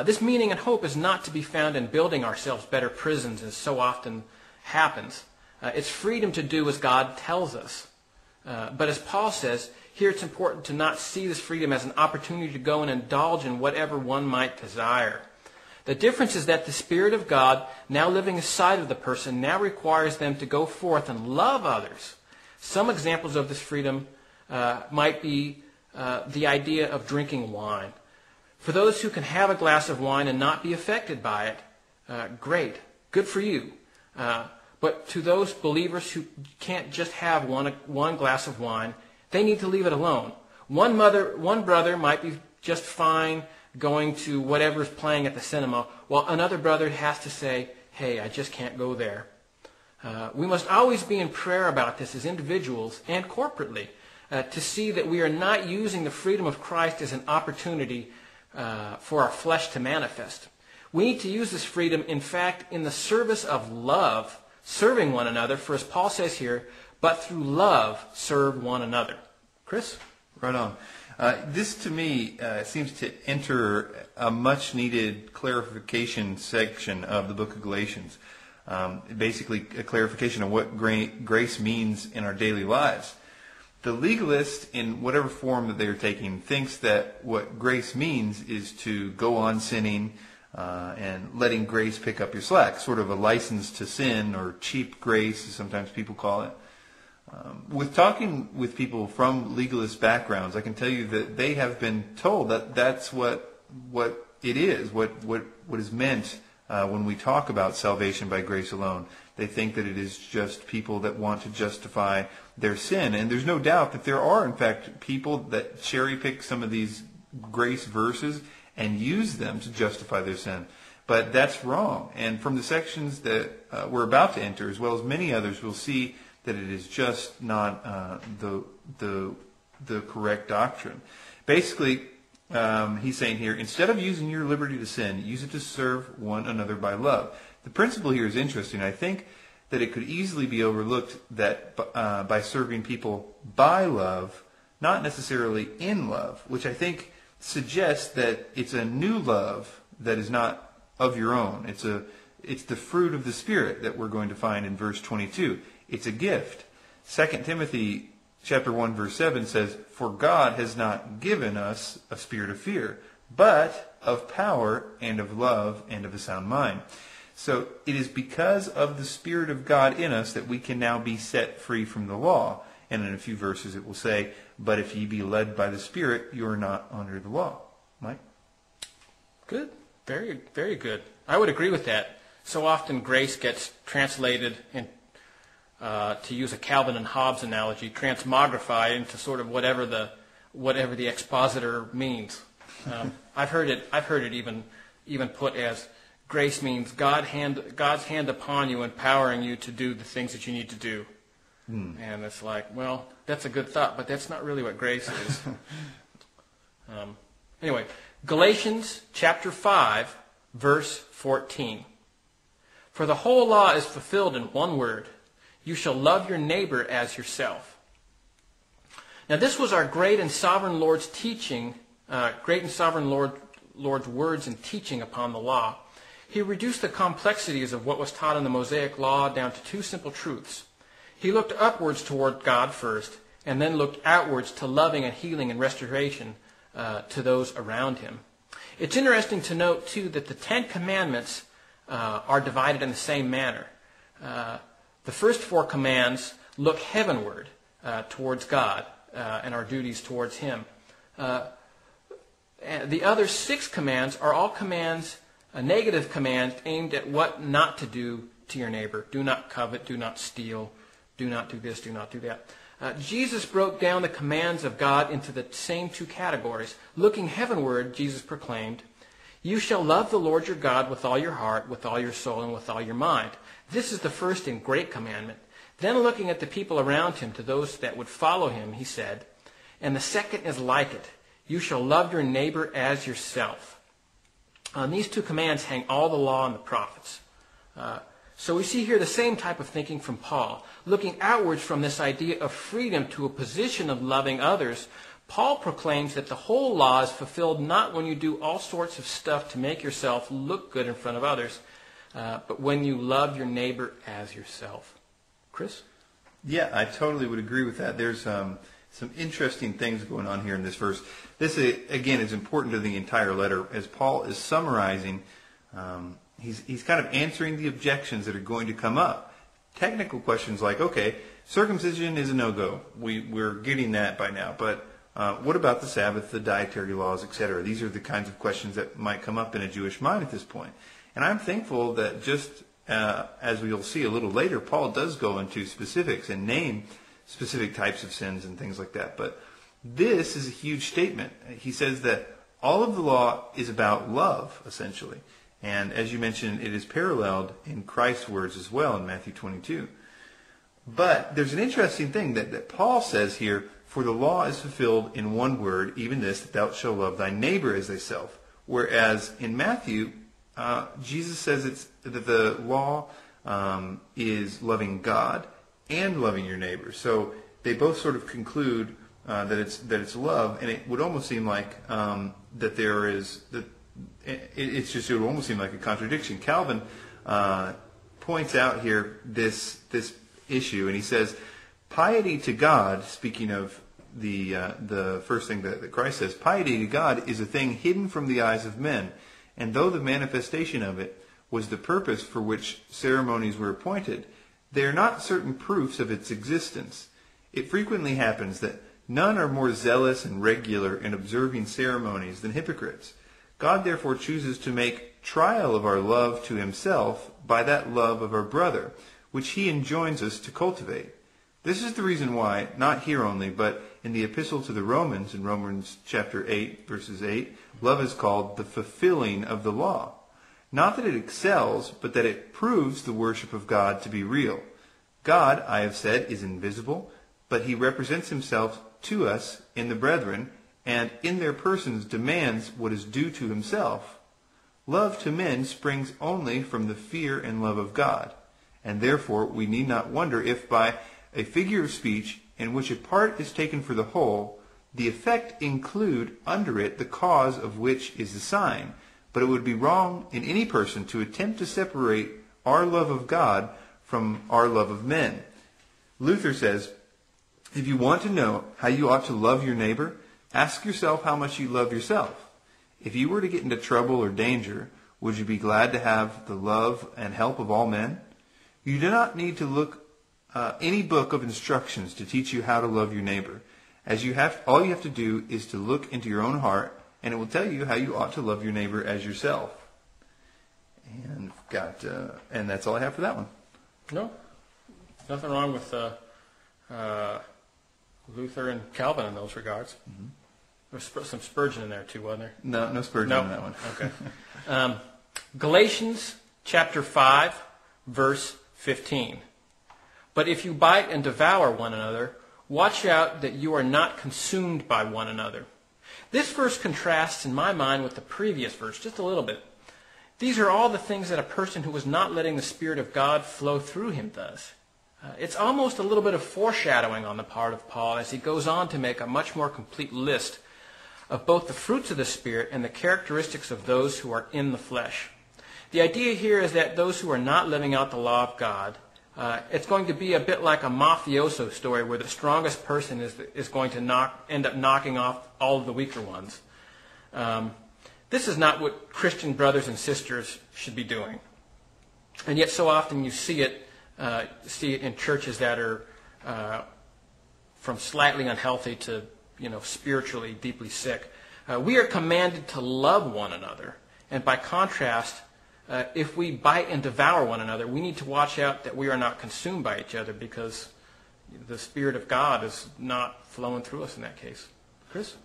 This meaning and hope is not to be found in building ourselves better prisons, as so often happens. It's freedom to do as God tells us. But as Paul says, here it's important to not see this freedom as an opportunity to go and indulge in whatever one might desire. The difference is that the Spirit of God, now living inside of the person, now requires them to go forth and love others. Some examples of this freedom might be the idea of drinking wine. For those who can have a glass of wine and not be affected by it, great, good for you. But to those believers who can't just have one glass of wine, they need to leave it alone. One brother might be just fine going to whatever is playing at the cinema, while another brother has to say, hey, I just can't go there. We must always be in prayer about this as individuals and corporately to see that we are not using the freedom of Christ as an opportunity for our flesh to manifest. We need to use this freedom, in fact, in the service of love, serving one another, for as Paul says here, but through love serve one another. Chris? Right on. This, to me, seems to enter a much-needed clarification section of the book of Galatians. Basically, a clarification of what grace means in our daily lives. The legalist, in whatever form that they are taking, thinks that what grace means is to go on sinning and letting grace pick up your slack, sort of a license to sin, or cheap grace, as sometimes people call it. With talking with people from legalist backgrounds, I can tell you that they have been told that that's what it is, what is meant when we talk about salvation by grace alone. They think that it is just people that want to justify their sin. And there's no doubt that there are, in fact, people that cherry pick some of these grace verses and use them to justify their sin. But that's wrong. And from the sections that we're about to enter, as well as many others, we'll see that it is just not the correct doctrine. Basically, he's saying here, instead of using your liberty to sin, use it to serve one another by love. The principle here is interesting. I think that it could easily be overlooked that by serving people by love, not necessarily in love, which I think suggests that it's a new love that is not of your own. It's the fruit of the Spirit that we're going to find in verse 22. It's a gift. 2 Timothy chapter 1 verse 7 says, "For God has not given us a spirit of fear, but of power and of love and of a sound mind." So it is because of the Spirit of God in us that we can now be set free from the law. And in a few verses it will say, "But if ye be led by the Spirit, you are not under the law." Mike? Good. Very, very good. I would agree with that. So often grace gets translated, in, to use a Calvin and Hobbes analogy, transmogrified into sort of whatever the expositor means. I've heard it even put as grace means God's hand upon you, empowering you to do the things that you need to do. And it's like, well, that's a good thought, but that's not really what grace is. Anyway, Galatians chapter 5, verse 14. "For the whole law is fulfilled in one word. You shall love your neighbor as yourself." Now this was our great and sovereign Lord's teaching, Lord's words and teaching upon the law. He reduced the complexities of what was taught in the Mosaic law down to two simple truths. He looked upwards toward God first, and then looked outwards to loving and healing and restoration to those around him. It's interesting to note, too, that the Ten Commandments are divided in the same manner. The first four commands look heavenward towards God and our duties towards him. And the other six commands are all commands, negative commands aimed at what not to do to your neighbor. Do not covet, do not steal, do not do this, do not do that. Jesus broke down the commands of God into the same two categories. Looking heavenward, Jesus proclaimed, "You shall love the Lord your God with all your heart, with all your soul, and with all your mind." This is the first and great commandment. Then looking at the people around him, to those that would follow him, he said, "And the second is like it. You shall love your neighbor as yourself." On these two commands hang all the law and the prophets. So we see here the same type of thinking from Paul. Looking outwards from this idea of freedom to a position of loving others, Paul proclaims that the whole law is fulfilled not when you do all sorts of stuff to make yourself look good in front of others, but when you love your neighbor as yourself. Chris? Yeah, I totally would agree with that. There's some interesting things going on here in this verse. This, again, is important to the entire letter. As Paul is summarizing, he's kind of answering the objections that are going to come up. Technical questions like, okay, circumcision is a no-go. We're getting that by now. But what about the Sabbath, the dietary laws, etc.? These are the kinds of questions that might come up in a Jewish mind at this point. And I'm thankful that just as we'll see a little later, Paul does go into specifics and name specific types of sins and things like that. But this is a huge statement. He says that all of the law is about love, essentially. And as you mentioned, it is paralleled in Christ's words as well in Matthew 22. But there's an interesting thing that Paul says here, for the law is fulfilled in one word, even this, that thou shalt love thy neighbor as thyself. Whereas in Matthew, Jesus says that the law is loving God and loving your neighbor. So they both sort of conclude that it's love, and it would almost seem like that there is that it would almost seem like a contradiction. Calvin points out here this issue, and he says, piety to God, speaking of the first thing that Christ says, piety to God is a thing hidden from the eyes of men, and though the manifestation of it was the purpose for which ceremonies were appointed, they are not certain proofs of its existence. It frequently happens that none are more zealous and regular in observing ceremonies than hypocrites. God therefore chooses to make trial of our love to himself by that love of our brother, which he enjoins us to cultivate. This is the reason why, not here only, but in the epistle to the Romans, in Romans chapter 8, verses 8, love is called the fulfilling of the law. Not that it excels, but that it proves the worship of God to be real. God, I have said, is invisible, but he represents himself to us in the brethren, and in their persons demands what is due to himself. Love to men springs only from the fear and love of God, and therefore we need not wonder if by a figure of speech in which a part is taken for the whole, the effect include under it the cause of which is the sign. But it would be wrong in any person to attempt to separate our love of God from our love of men. Luther says, if you want to know how you ought to love your neighbor, ask yourself how much you love yourself. If you were to get into trouble or danger, would you be glad to have the love and help of all men? You do not need to look any book of instructions to teach you how to love your neighbor. All you have to do is to look into your own heart, and it will tell you how you ought to love your neighbor as yourself. And and that's all I have for that one. No, nothing wrong with Luther and Calvin in those regards. Mm-hmm. There's some Spurgeon in there too, wasn't there? No Spurgeon in that one. Okay. Galatians chapter 5, verse 15. But if you bite and devour one another, watch out that you are not consumed by one another. This verse contrasts in my mind with the previous verse just a little bit. These are all the things that a person who is not letting the Spirit of God flow through him does. It's almost a little bit of foreshadowing on the part of Paul as he goes on to make a much more complete list of both the fruits of the Spirit and the characteristics of those who are in the flesh. The idea here is that those who are not living out the law of God, it's going to be a bit like a mafioso story where the strongest person is going to end up knocking off all of the weaker ones. This is not what Christian brothers and sisters should be doing. And yet so often you see it in churches that are from slightly unhealthy to spiritually deeply sick. We are commanded to love one another. And by contrast, if we bite and devour one another, we need to watch out that we are not consumed by each other because the Spirit of God is not flowing through us in that case. Chris?